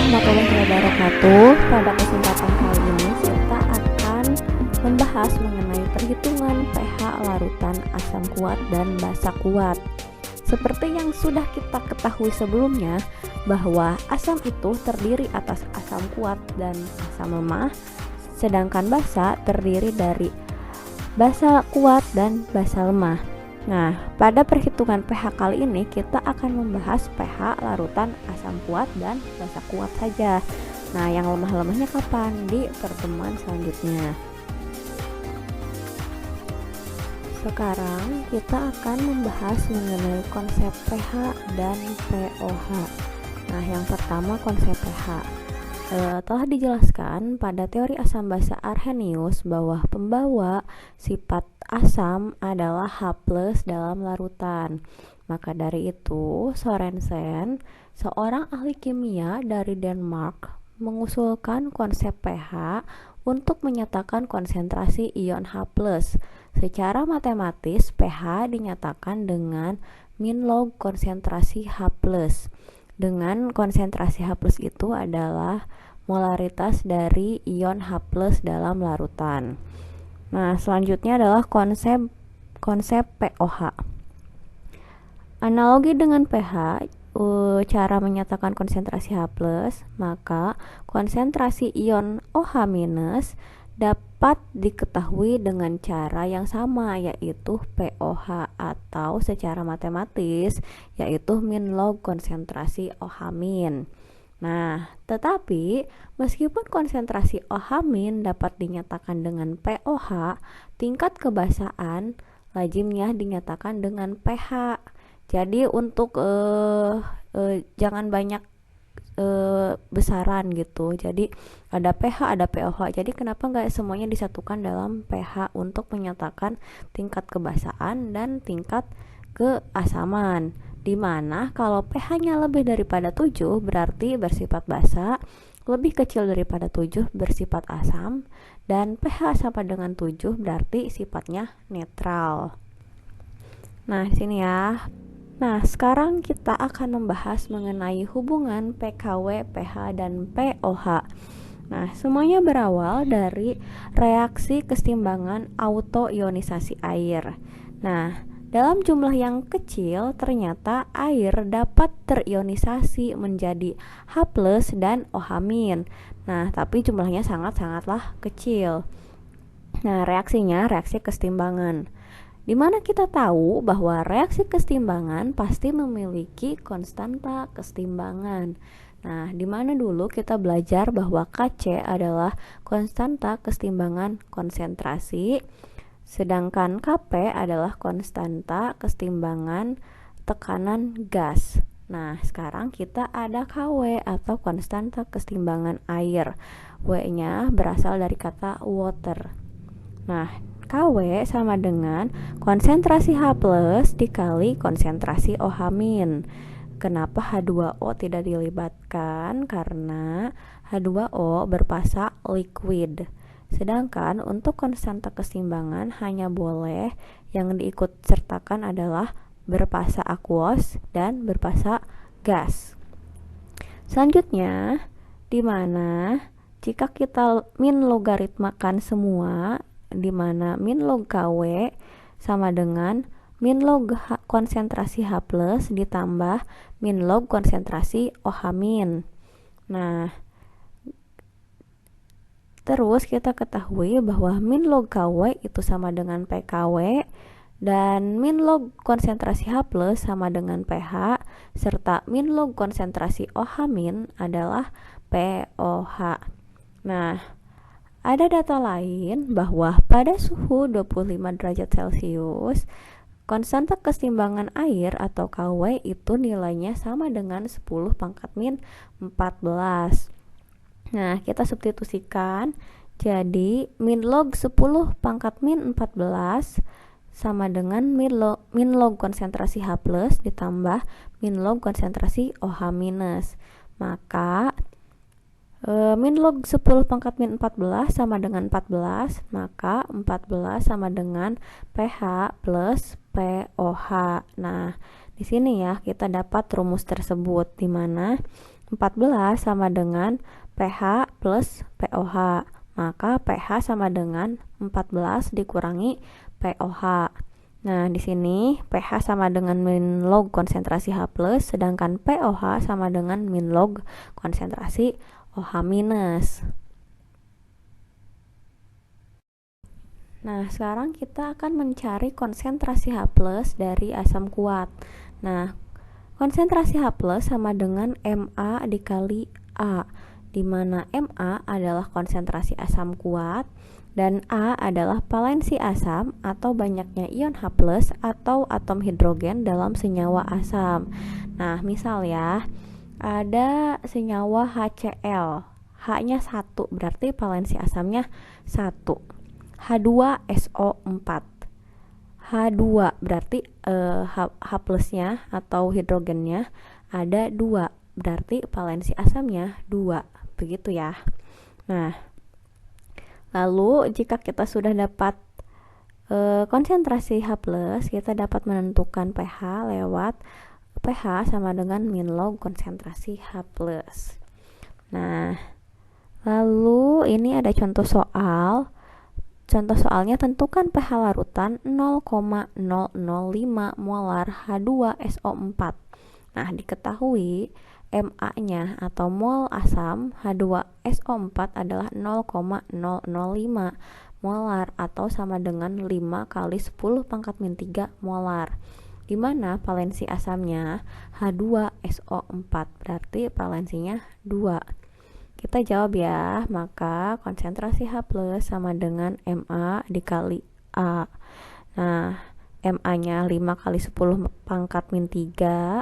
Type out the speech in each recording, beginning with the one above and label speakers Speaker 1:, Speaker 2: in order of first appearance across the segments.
Speaker 1: warahmatullahi wabarakatuh. Pada kesempatan kali ini kita akan membahas mengenai perhitungan pH larutan asam kuat dan basa kuat. Seperti yang sudah kita ketahui sebelumnya, bahwa asam itu terdiri atas asam kuat dan asam lemah, sedangkan basa terdiri dari basa kuat dan basa lemah. Nah, pada perhitungan pH kali ini kita akan membahas pH larutan asam kuat dan basa kuat saja. Nah, yang lemah-lemahnya kapan? Di pertemuan selanjutnya. Sekarang kita akan membahas mengenai konsep pH dan pOH. Nah, yang pertama konsep pH. Telah dijelaskan pada teori asam basa Arrhenius bahwa pembawa sifat asam adalah H+ dalam larutan. Maka dari itu, Sorensen, seorang ahli kimia dari Denmark, mengusulkan konsep pH untuk menyatakan konsentrasi ion H+. Secara matematis, pH dinyatakan dengan min log konsentrasi H+. Dengan konsentrasi H+ itu adalah molaritas dari ion H+ dalam larutan. Nah, selanjutnya adalah konsep pOH. Analogi dengan pH, cara menyatakan konsentrasi H+, maka konsentrasi ion OH- dapat diketahui dengan cara yang sama, yaitu pOH, atau secara matematis yaitu min log konsentrasi OH-. Nah, tetapi meskipun konsentrasi OH- dapat dinyatakan dengan pOH, tingkat kebasaan lazimnya dinyatakan dengan pH. Jadi untuk jangan banyak besaran gitu. Jadi ada pH, ada pOH. Jadi kenapa nggak semuanya disatukan dalam pH untuk menyatakan tingkat kebasaan dan tingkat keasaman. Dimana kalau pH-nya lebih daripada 7 berarti bersifat basa, lebih kecil daripada 7 bersifat asam, dan pH sama dengan 7 berarti sifatnya netral. Nah, sini ya. Nah, sekarang kita akan membahas mengenai hubungan pKw, pH, dan pOH. Nah, semuanya berawal dari reaksi keseimbangan autoionisasi air. Nah, dalam jumlah yang kecil, ternyata air dapat terionisasi menjadi H+ dan OH-. Nah, tapi jumlahnya sangat-sangatlah kecil. Nah, reaksinya reaksi keseimbangan. Di mana kita tahu bahwa reaksi keseimbangan pasti memiliki konstanta keseimbangan. Nah, di mana dulu kita belajar bahwa Kc adalah konstanta keseimbangan konsentrasi, sedangkan Kp adalah konstanta keseimbangan tekanan gas. Nah, sekarang kita ada Kw atau konstanta keseimbangan air. W-nya berasal dari kata water. Nah, Kw sama dengan konsentrasi H+ dikali konsentrasi OH-. Kenapa H2O tidak dilibatkan? Karena H2O berfasa liquid. Sedangkan untuk konstanta keseimbangan hanya boleh yang diikut sertakan adalah berfasa aquos dan berfasa gas. Selanjutnya, di mana jika kita min logaritmakan semua, di mana min log Kw sama dengan min log konsentrasi H+ ditambah min log konsentrasi OH-. Nah, terus kita ketahui bahwa min log Kw itu sama dengan pKw, dan min log konsentrasi H+ sama dengan pH, serta min log konsentrasi OH- adalah pOH. Nah, ada data lain bahwa pada suhu 25 derajat Celcius, konstanta keseimbangan air atau Kw itu nilainya sama dengan 10 pangkat min 14. Nah, kita substitusikan. Jadi, min log 10 pangkat min 14 sama dengan min log konsentrasi H+ ditambah min log konsentrasi OH-. Maka min log 10 pangkat min 14 sama dengan 14, maka 14 sama dengan pH plus pOH. Nah, di sini ya kita dapat rumus tersebut, di mana 14 sama dengan pH plus pOH. Maka pH sama dengan 14 dikurangi pOH. Nah, di sini pH sama dengan min log konsentrasi H+, sedangkan pOH sama dengan min log konsentrasi OH-. Nah, sekarang kita akan mencari konsentrasi H+ dari asam kuat. Nah, konsentrasi H+ sama dengan Ma dikali A, di mana Ma adalah konsentrasi asam kuat dan A adalah valensi asam atau banyaknya ion H+ atau atom hidrogen dalam senyawa asam. Nah, misal ya, ada senyawa HCl, H-nya 1, berarti valensi asamnya 1. H2SO4, H2 berarti H plusnya atau hidrogennya ada 2, berarti valensi asamnya 2, begitu ya. Nah, lalu jika kita sudah dapat konsentrasi H+, kita dapat menentukan pH lewat pH sama dengan min log konsentrasi H+. Nah, lalu ini ada contoh soal. Contoh soalnya, tentukan pH larutan 0,005 molar H2SO4. Nah, diketahui Ma-nya atau mol asam H2SO4 adalah 0,005 molar atau sama dengan 5 kali 10 pangkat min 3 molar. Di mana valensi asamnya H2SO4, berarti valensinya 2. Kita jawab ya, maka konsentrasi H+ sama dengan Ma dikali A. Nah, Ma-nya 5 kali 10 pangkat min 3,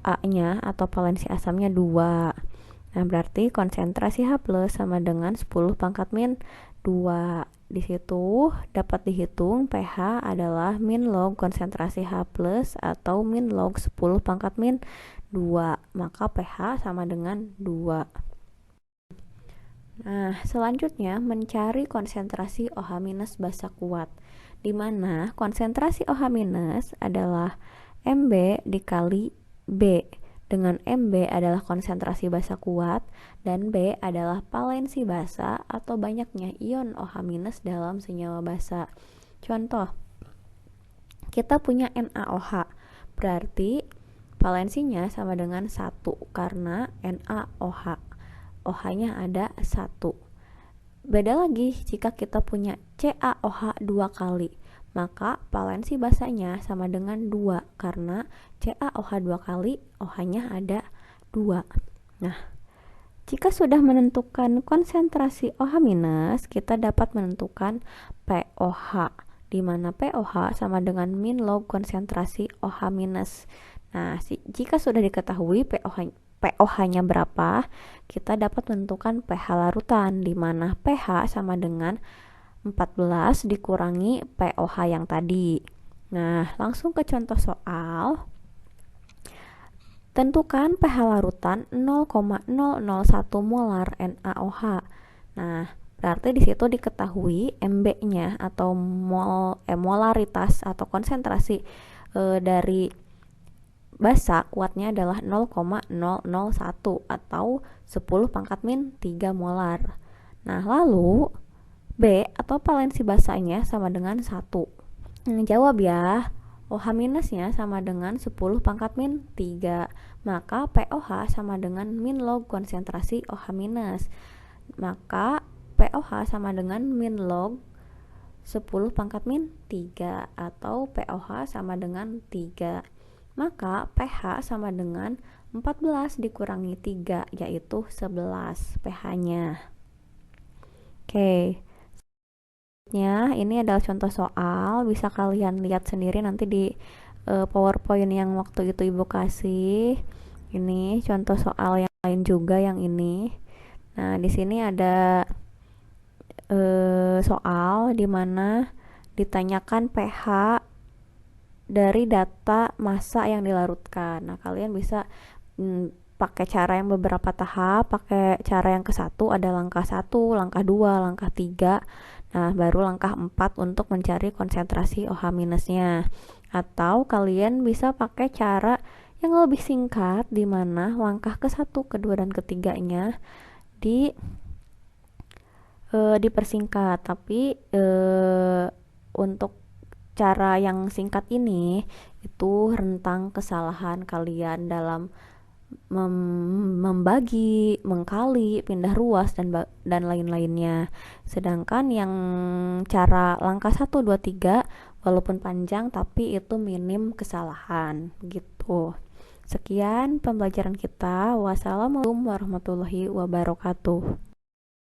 Speaker 1: A-nya atau valensi asamnya 2. Nah, berarti konsentrasi H+ sama dengan 10 pangkat min 2. Di situ dapat dihitung pH adalah min log konsentrasi H+ atau min log 10 pangkat min 2. Maka pH sama dengan 2. Nah, selanjutnya mencari konsentrasi OH- basa kuat, di mana konsentrasi OH- adalah Mb dikali B, dengan Mb adalah konsentrasi basa kuat dan B adalah valensi basa atau banyaknya ion OH- dalam senyawa basa. Contoh, kita punya NaOH, berarti valensinya sama dengan 1 karena NaOH. OH-nya ada 1. Beda lagi jika kita punya CaOH 2 kali, maka valensi basanya sama dengan 2 karena CaOH 2 kali, OH-nya ada 2. Nah, jika sudah menentukan konsentrasi OH-, kita dapat menentukan pOH, di mana pOH sama dengan min log konsentrasi OH-. Nah, jika sudah diketahui pOH-nya berapa, kita dapat menentukan pH larutan, di mana pH sama dengan 14 dikurangi pOH yang tadi. Nah, langsung ke contoh soal. Tentukan pH larutan 0,001 molar NaOH. Nah, berarti di situ diketahui Mb-nya atau molaritas atau konsentrasi dari basa kuatnya adalah 0,001 atau 10 pangkat min 3 molar. Nah, lalu B atau valensi basanya sama dengan 1. Jawab ya. OH-nya sama dengan 10 pangkat min 3. Maka pOH sama dengan min log konsentrasi OH-. Maka pOH sama dengan min log 10 pangkat min 3 atau pOH sama dengan 3. Maka pH sama dengan 14 dikurangi 3, yaitu 11 pH-nya. Oke. Selanjutnya, ini adalah contoh soal, bisa kalian lihat sendiri nanti di PowerPoint yang waktu itu Ibu kasih. Ini contoh soal yang lain juga yang ini. Nah, di sini ada soal di mana ditanyakan pH dari data massa yang dilarutkan. Nah, kalian bisa pakai cara yang beberapa tahap, pakai cara yang ke-1 ada langkah 1, langkah 2, langkah 3. Nah, baru langkah 4 untuk mencari konsentrasi OH-nya. Atau kalian bisa pakai cara yang lebih singkat, di mana langkah ke satu, kedua, dan ketiganya di dipersingkat. Tapi untuk cara yang singkat ini itu rentang kesalahan kalian dalam membagi, mengkali, pindah ruas, dan lain-lainnya. Sedangkan yang cara langkah satu 2 3 walaupun panjang tapi itu minim kesalahan gitu. Sekian pembelajaran kita. Wassalamualaikum warahmatullahi wabarakatuh.